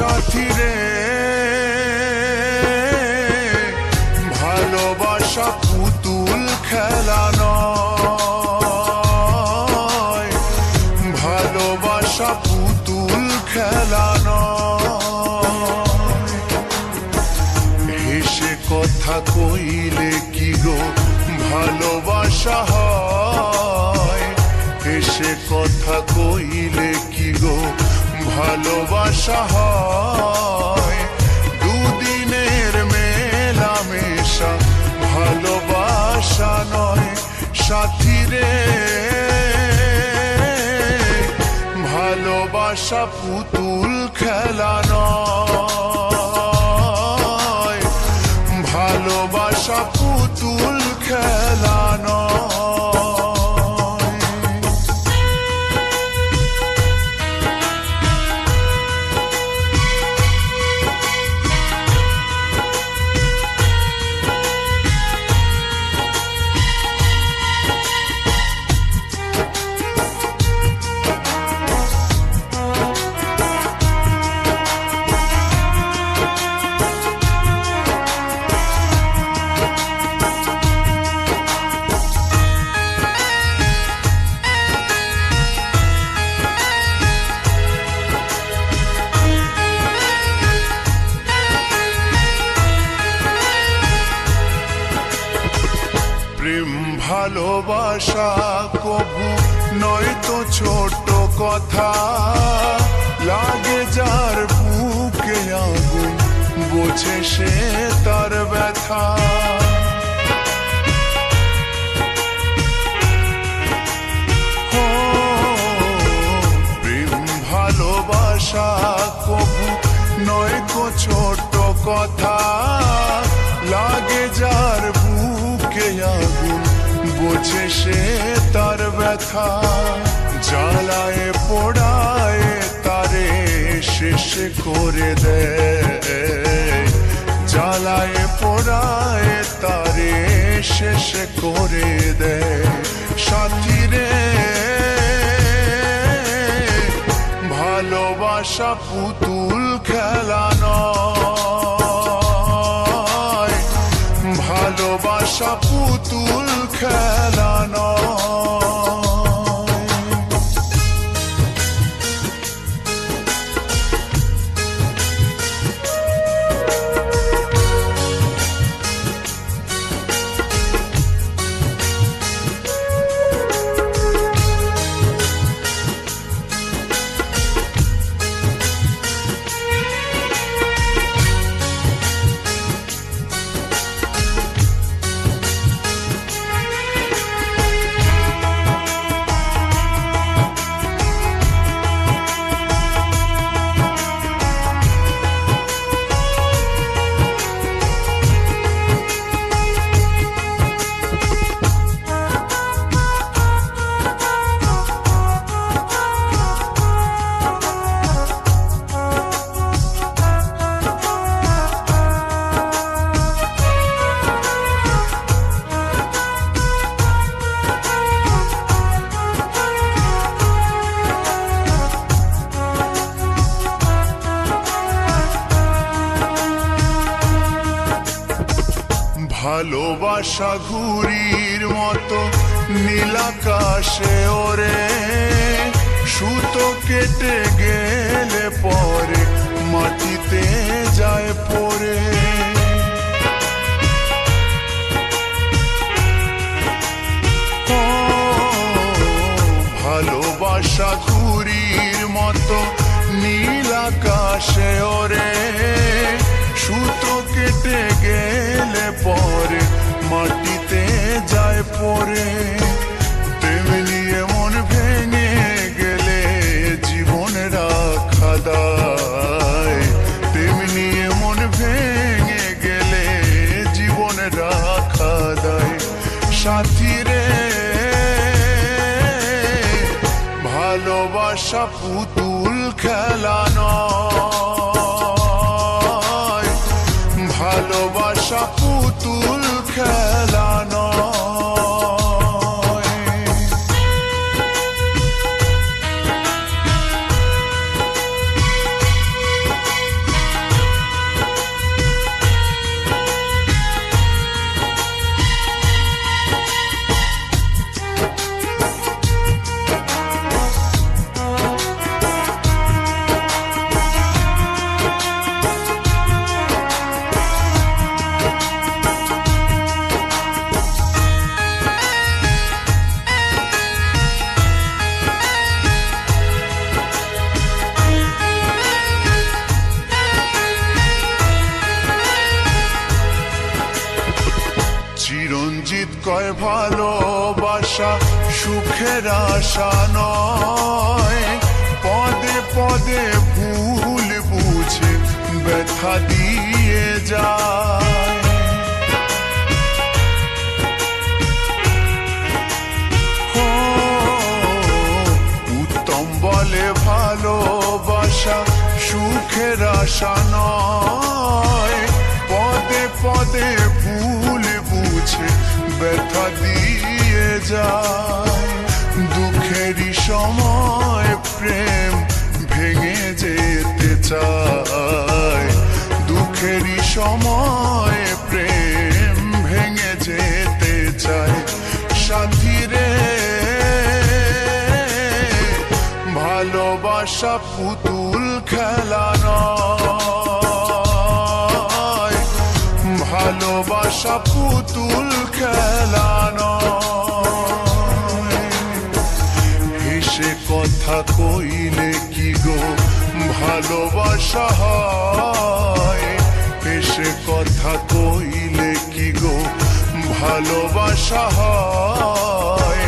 সাথী রে ভালোবাসা পুতুল খেলা নয়, ভালোবাসা পুতুল খেলা নয়। হেসে কথা কইলে কি গো ভালোবাসা হয়, হেসে কথা কইলে কি গো ভালোবাসা হয়। দুদিনের মেলামেশা ভালোবাসা নয় সাথী রে, ভালোবাসা পুতুল খেলা নয়, ভালোবাসা পুতুল খেলা নয়। প্রেম ভালোবাসা কবু নয় তো ছোট কথা, লাগে যার বুকে আগুন বোঝে সে তার ব্যথা। প্রেম ভালোবাসা কবু নয় তো ছোট কথা, লাগে যার বুকে আগুন বোঝে সে তার ব্যথা। জ্বালায় পোড়ায় তারে শেষ করে দেয়, জ্বালায় পোড়ায় তারে শেষ করে দেয় সাথী রে, ভালোবাসা পুতুল খেলা নয়, ভালোবাসা পুতুল খেলা নয়। ভালোবাসা ঘুড়ির মতো নীলাকাশে ওরে, সুতো কেটে গেলে পরে মাটিতে যায় পড়ে। ভালোবাসা ঘুড়ির মতো নীলাকাশে ওরে, সুতো কেটে গেলে পরে মাটিতে যায় পড়ে। তেমনি মন ভেঙে গেলে জীবন রাখা দায়, তেমনি মন ভেঙে গেলে জীবন রাখা দায় সাথী রে, ভালোবাসা পুতুল খেলা নয়, ভালোবাসা পুতুল খেলা নয়। কয় ভালোবাসা সুখের আশা নয়, পদে পদে ভুল বুঝে ব্যথা দিয়ে যায়। উত্তম বলে ভালোবাসা সুখের আশা নয়, পদে পদে ভুল বুঝে ব্যথা দিয়ে যায়। দুঃখেরই সময় প্রেম ভেঙে যেতে চায়, দুঃখেরই সময় প্রেম ভেঙে যেতে চায়। সাথী রে ভালোবাসা পুতুল খেলা নয়, ভালোবাসা পুতুল খেলা নয়। হেসে কথা কইলে কি গো ভালোবাসা হয়, হেসে কথা কইলে কি গো ভালোবাসা হয়।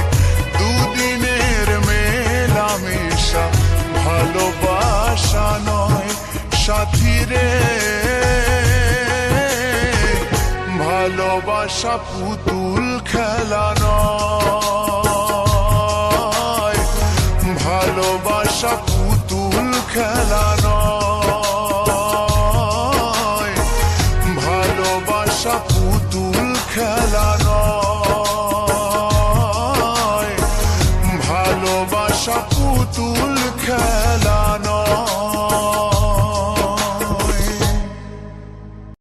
দুদিনের মেলামেশা ভালোবাসা নয়। সাথী রে ভালোবাসা পুতুল খেলা নয়, ভালোবাসা পুতুল খেলা নয়, ভালোবাসা পুতুল খেলা নয়, ভালোবাসা পুতুল